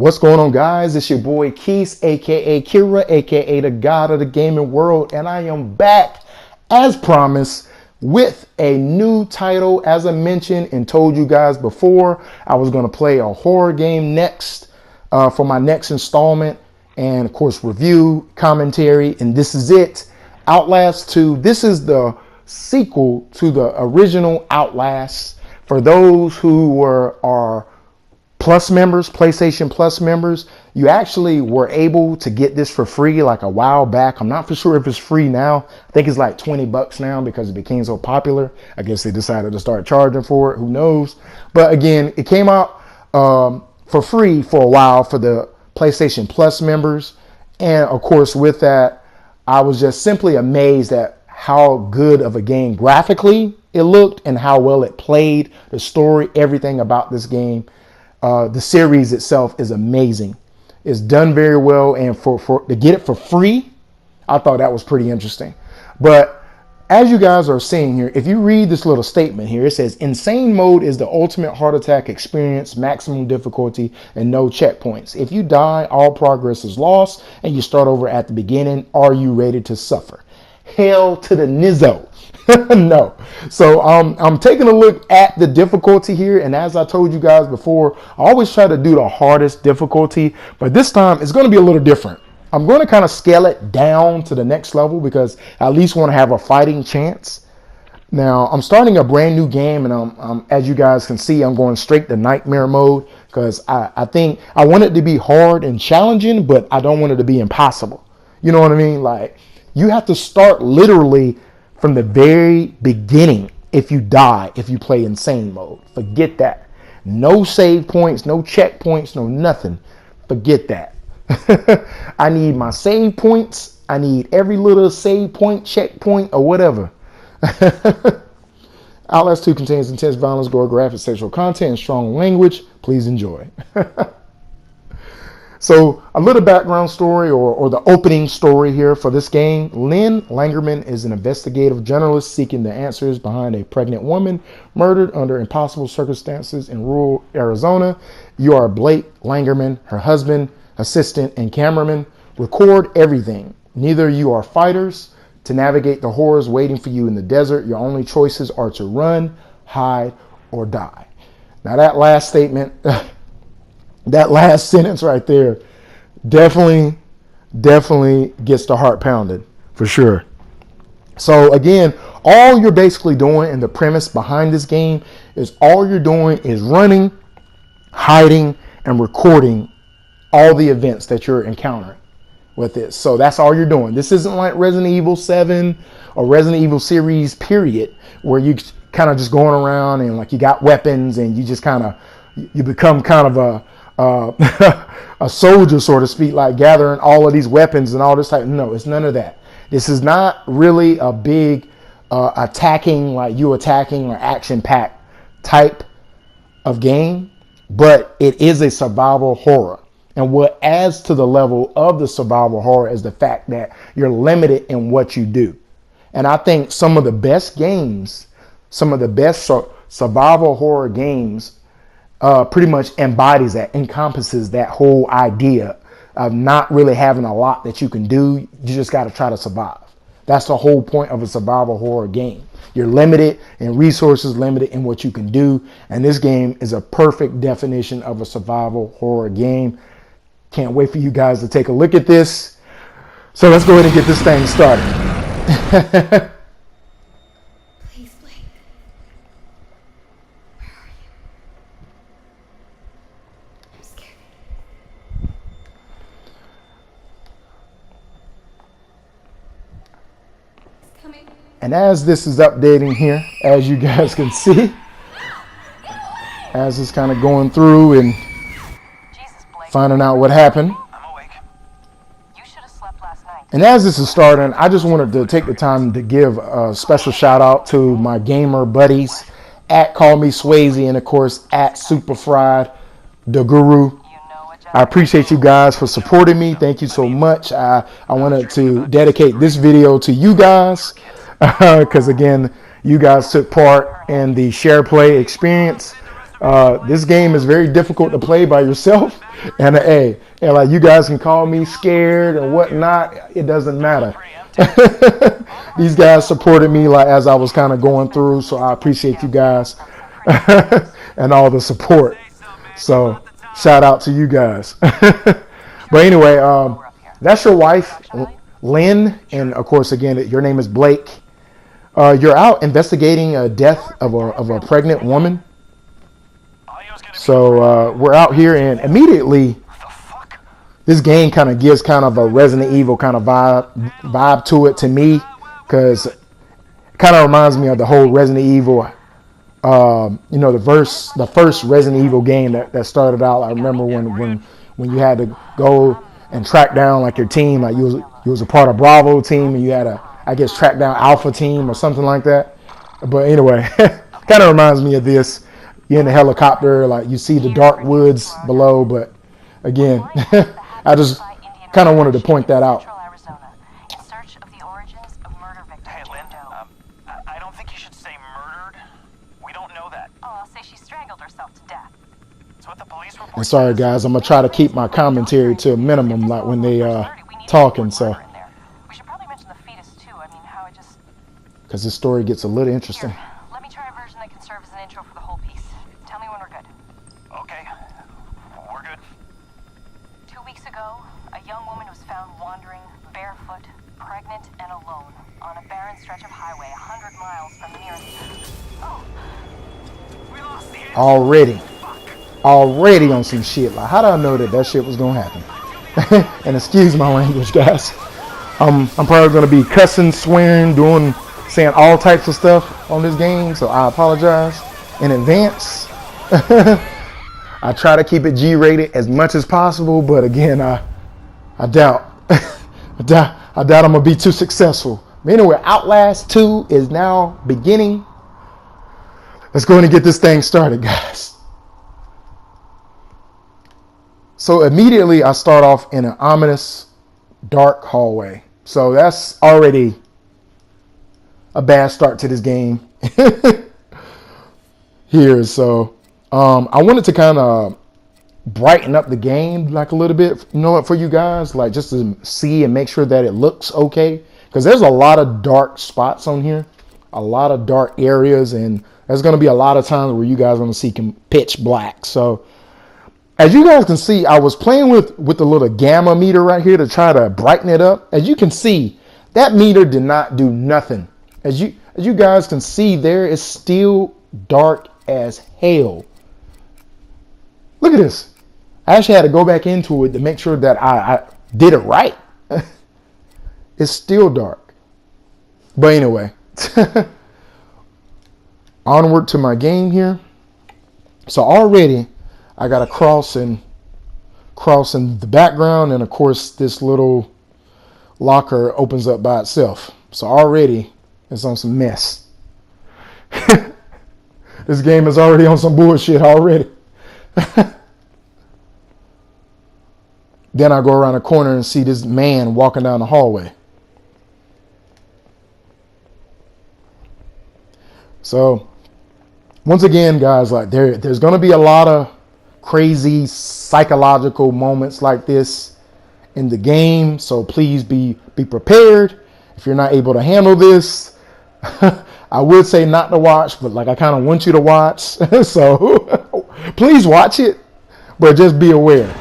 What's going on, guys? It's your boy Keith, aka Kira, aka the God of the gaming world, and I am back as promised with a new title. As I mentioned and told you guys before, I was going to play a horror game next for my next installment, and of course review, commentary, and this is it. Outlast 2. This is the sequel to the original Outlast. For those who are Plus members, PlayStation Plus members, you actually were able to get this for free like a while back. I'm not for sure if it's free now. I think it's like $20 now because it became so popular. I guess they decided to start charging for it. Who knows? But again, it came out for free for a while for the PlayStation Plus members. And of course, with that, I was just simply amazed at how good of a game graphically it looked and how well it played, the story, everything about this game. The series itself is amazing. It's done very well, and to get it for free, I thought that was pretty interesting. But as you guys are seeing here, if you read this little statement here, it says insane mode is the ultimate heart attack experience, maximum difficulty, and no checkpoints. If you die, all progress is lost, and you start over at the beginning. Are you ready to suffer? Hell to the nizzo. No. So I'm taking a look at the difficulty here, and as I told you guys before, I always try to do the hardest difficulty, but this time it's going to be a little different. I'm going to kind of scale it down to the next level because I at least want to have a fighting chance. Now I'm starting a brand new game, and as you guys can see, I'm going straight to nightmare mode because I think I want it to be hard and challenging, but I don't want it to be impossible. You know what I mean? Like, you have to start literally from the very beginning. If you die, if you play insane mode, forget that. No save points, no checkpoints, no nothing. Forget that. I need my save points. I need every little save point, checkpoint, or whatever. Outlast 2 contains intense violence, gore, graphic, sexual content, and strong language. Please enjoy. So a little background story or the opening story here for this game. Lynn Langerman is an investigative journalist seeking the answers behind a pregnant woman murdered under impossible circumstances in rural Arizona. You are Blake Langerman, her husband, assistant, and cameraman. Record everything. Neither you are fighters. To navigate the horrors waiting for you in the desert, your only choices are to run, hide, or die. Now that last statement... that last sentence right there definitely gets the heart pounded for sure. So again, all you're basically doing, and the premise behind this game is all you're doing is running, hiding, and recording all the events that you're encountering with this. So that's all you're doing. This isn't like Resident Evil 7 or Resident Evil series period, where you kind of just going around and like you got weapons and you just you become kind of a soldier, so to speak, like gathering all of these weapons and all this type. No, it's none of that. This is not really a big attacking or action-packed type of game, but it is a survival horror. And what adds to the level of the survival horror is the fact that you're limited in what you do. And I think some of the best games, some of the best survival horror games pretty much embodies that, encompasses that whole idea of not really having a lot that you can do. You just got to try to survive. That's the whole point of a survival horror game. You're limited in resources, limited in what you can do. And this game is a perfect definition of a survival horror game. Can't wait for you guys to take a look at this. So let's go ahead and get this thing started. And as this is updating here, as you guys can see, as it's kind of going through and finding out what happened. I'm awake. You should have slept last night. And as this is starting, I just wanted to take the time to give a special shout out to my gamer buddies at Call Me Swayze and of course at Superfried, the Guru. I appreciate you guys for supporting me. Thank you so much. I wanted to dedicate this video to you guys. Because again, you guys took part in the share play experience. This game is very difficult to play by yourself. And hey, and like you guys can call me scared and whatnot. It doesn't matter. These guys supported me like as I was kind of going through, so I appreciate you guys and all the support. So shout out to you guys. But anyway, that's your wife, Lynn, and of course, again, your name is Blake. You're out investigating a death of a pregnant woman. So we're out here, and immediately this game kind of gives kind of a Resident Evil kind of vibe to it to me, because it kind of reminds me of the whole Resident Evil. The first Resident Evil game that started out. I remember when you had to go and track down like your team, like you was a part of Bravo team, and you had to, I guess, track down Alpha team or something like that. But anyway, kind of reminds me of this. You're in a helicopter, like you see the dark woods below, but again, I just kind of wanted to point that out. In search of the origins of murder victim. Hey, Lynn, I don't think you should say murdered. We don't know that. Oh, I'll say she strangled herself to death. It's what the police report. And sorry guys, I'm gonna try to keep my commentary to a minimum, like when they talking, so We should probably mention the fetus too. I mean, how it just... because this story gets a little interesting. Here, let me try a version that can serve as an intro for the whole piece. Tell me when we're good. Okay, we're good. 2 weeks ago, a young woman was found wandering, barefoot, pregnant, and alone on a barren stretch of highway 100 miles from the nearest... Oh! We lost the engine. Already on some shit. Like, how did I know that shit was gonna happen? And excuse my language, guys. I'm probably gonna be cussing, swearing, saying all types of stuff on this game, so I apologize in advance. I try to keep it G-rated as much as possible, but again, I doubt I'm gonna be too successful. But anyway, Outlast 2 is now beginning. Let's go and get this thing started, guys. So immediately I start off in an ominous, dark hallway. So that's already a bad start to this game. Here, so I wanted to kind of brighten up the game like a little bit, for you guys, like just to see and make sure that it looks okay. Because there's a lot of dark spots on here, a lot of dark areas, and there's going to be a lot of times where you guys are going to see pitch black. So as you guys can see, I was playing with the little gamma meter right here to try to brighten it up. As you can see, that meter did not do nothing. As you guys can see, there is still dark as hell. Look at this. I actually had to go back into it to make sure that I did it right. It's still dark. But anyway, onward to my game here. So already I got a cross in the background, and of course this little locker opens up by itself. So already it's on some mess. This game is already on some bullshit already. Then I go around the corner and see this man walking down the hallway. So once again, guys, like there's going to be a lot of crazy psychological moments like this in the game. So please be prepared. If you're not able to handle this, I would say not to watch, but like I kind of want you to watch. So please watch it, but just be aware.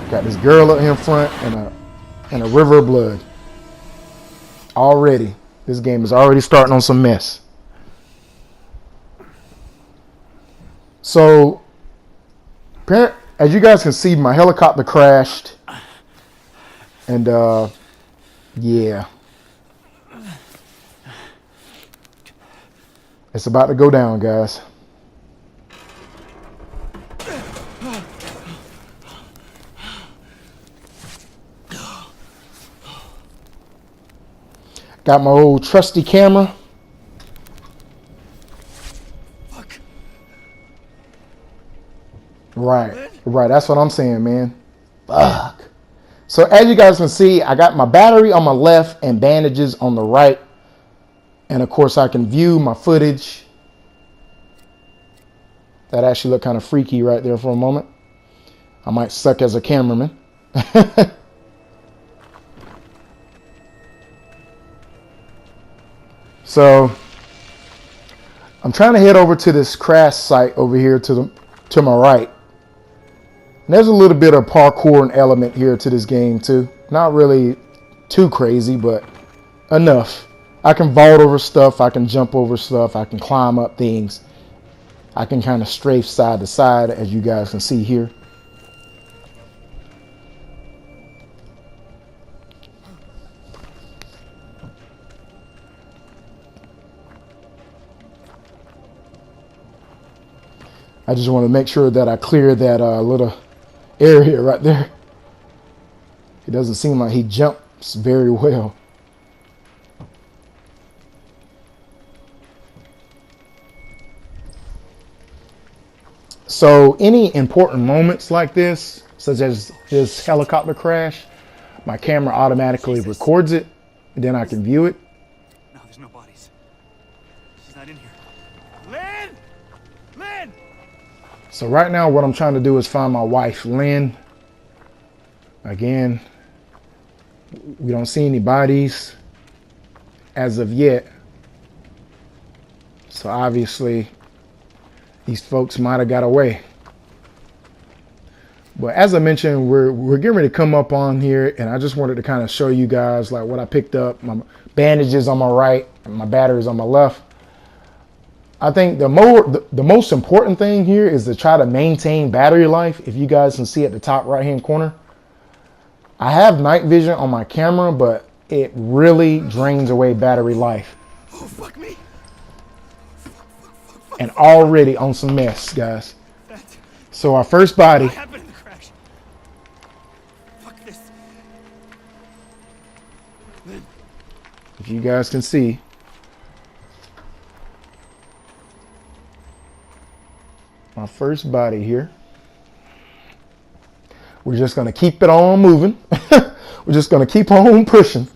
Got this girl up here in front and a river of blood. Already, this game is already starting on some mess. So, as you guys can see, my helicopter crashed. And, yeah. It's about to go down, guys. Got my old trusty camera. Fuck. Right. That's what I'm saying, man. Fuck. So as you guys can see, I got my battery on my left and bandages on the right. And of course I can view my footage. That actually looked kind of freaky right there for a moment. I might suck as a cameraman. So I'm trying to head over to this crash site over here to my right. And there's a little bit of parkour and element here to this game too. Not really too crazy, but enough. I can vault over stuff, I can jump over stuff, I can climb up things. I can kind of strafe side to side, as you guys can see here. I just want to make sure that I clear that little area right there. It doesn't seem like he jumps very well. So any important moments like this, such as this helicopter crash, my camera automatically records it, and then I can view it. No, there's no bodies. She's not in here. Lynn! Lynn! So right now what I'm trying to do is find my wife, Lynn. Again, we don't see any bodies as of yet. So obviously these folks might have got away. But as I mentioned, we're getting ready to come up on here, and I just wanted to kind of show you guys like what I picked up. My bandages on my right and my batteries on my left. I think the most important thing here is to try to maintain battery life. If you guys can see at the top right hand corner, I have night vision on my camera, but it really drains away battery life. Oh, fuck me. And already on some mess, guys. So our first body. What happened in the crash? Fuck this. Lynn. If you guys can see, my first body here. We're just going to keep it on moving. We're just going to keep on pushing.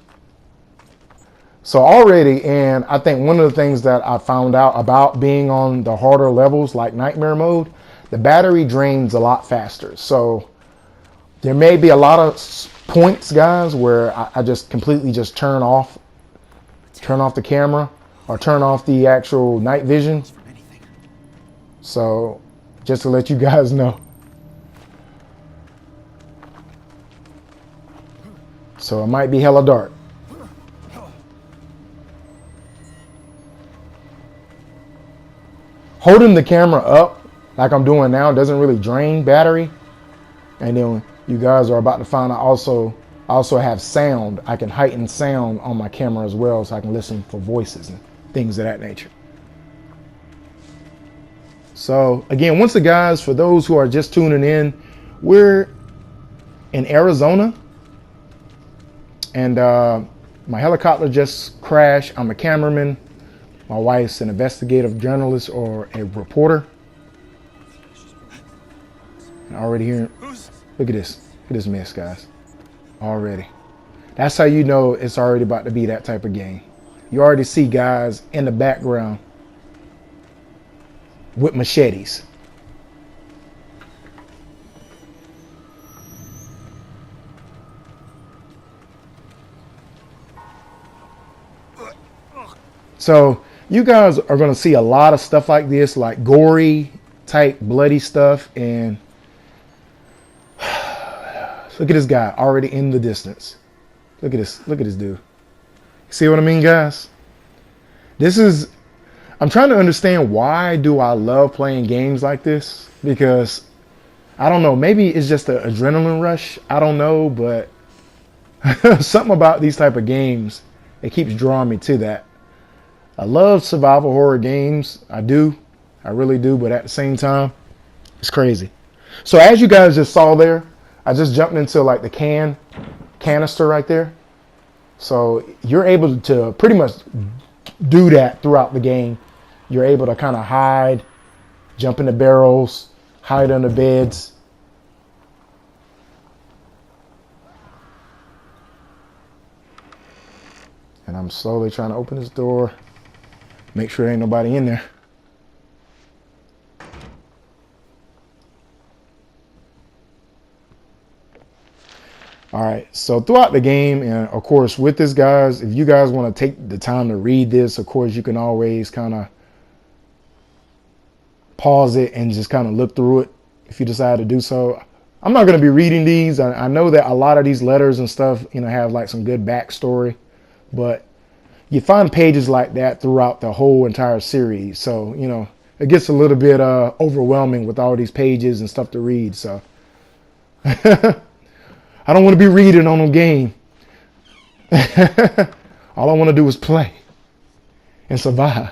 So already, and I think one of the things that I found out about being on the harder levels like nightmare mode, the battery drains a lot faster. So there may be a lot of points, guys, where I just completely just turn off the camera or turn off the actual night vision. So just to let you guys know. So it might be hella dark. Holding the camera up like I'm doing now doesn't really drain battery. And then you guys are about to find out I also have sound. I can heighten sound on my camera as well, so I can listen for voices and things of that nature. So again, once again, guys, for those who are just tuning in, we're in Arizona, and my helicopter just crashed. I'm a cameraman. My wife's an investigative journalist or a reporter. And already here, look at this mess, guys. Already. That's how you know it's already about to be that type of game. You already see guys in the background with machetes. So you guys are going to see a lot of stuff like this, like gory type bloody stuff. And look at this guy already in the distance. Look at this dude. See what I mean, guys? I'm trying to understand, why do I love playing games like this? Because I don't know, maybe it's just an adrenaline rush. I don't know, but something about these type of games, it keeps drawing me to that. I love survival horror games. I do. I really do. But at the same time, it's crazy. So as you guys just saw there, I just jumped into like the canister right there. So you're able to pretty much do that throughout the game. You're able to kind of hide, jump in the barrels, hide under beds. And I'm slowly trying to open this door. Make sure there ain't nobody in there. All right, so throughout the game, and of course with this, guys, if you guys want to take the time to read this, of course you can always kind of pause it and just kind of look through it if you decide to do so. I'm not going to be reading these. I know that a lot of these letters and stuff, you know, have like some good backstory, but you find pages like that throughout the whole entire series. So, you know, it gets a little bit overwhelming with all these pages and stuff to read. So I don't want to be reading on a game. All I want to do is play and survive.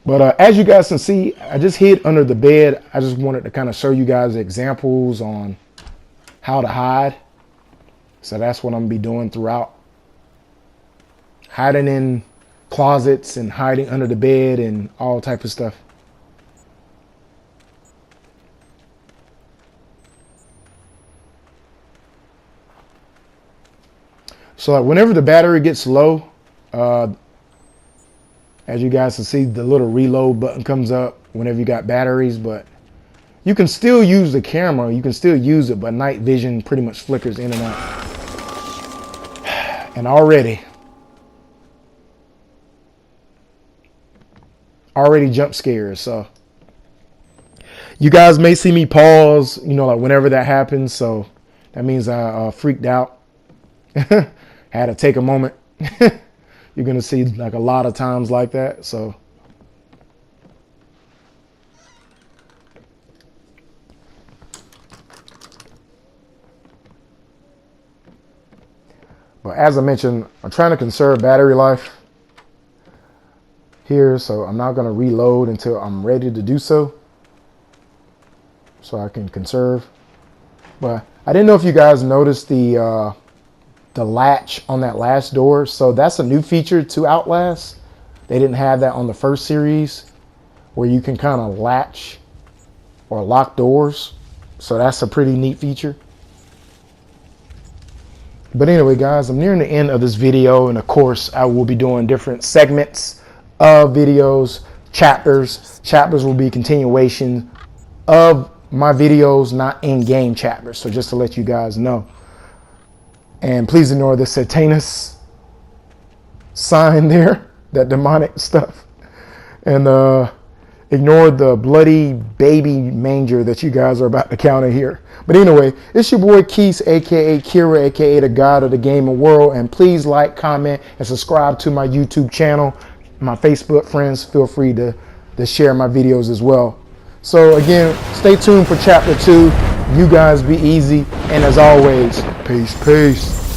But as you guys can see, I just hid under the bed. I just wanted to kind of show you guys examples on how to hide. So that's what I'm going to be doing throughout. Hiding in closets and hiding under the bed and all type of stuff. So like whenever the battery gets low, as you guys can see, the little reload button comes up whenever you got batteries, but you can still use the camera. You can still use it, but night vision pretty much flickers in and out. And already jump scares. So you guys may see me pause, you know, like whenever that happens. So that means I freaked out. Had to take a moment. You're going to see like a lot of times like that. So but as I mentioned, I'm trying to conserve battery life here. So I'm not going to reload until I'm ready to do so. So I can conserve. But I didn't know if you guys noticed the latch on that last door. So that's a new feature to Outlast. They didn't have that on the first series, where you can kind of latch or lock doors. So that's a pretty neat feature. But anyway, guys, I'm nearing the end of this video, and of course I will be doing different segments of videos, chapters. Chapters will be continuation of my videos, not in-game chapters. So just to let you guys know. And please ignore the Satanus sign there, that demonic stuff. And ignore the bloody baby manger that you guys are about to counter here. But anyway, it's your boy Keith, aka Kira, aka the God of the Gaming World. And please like, comment, and subscribe to my YouTube channel. My Facebook friends, feel free to share my videos as well. So again, stay tuned for chapter 2. You guys be easy, and as always, peace.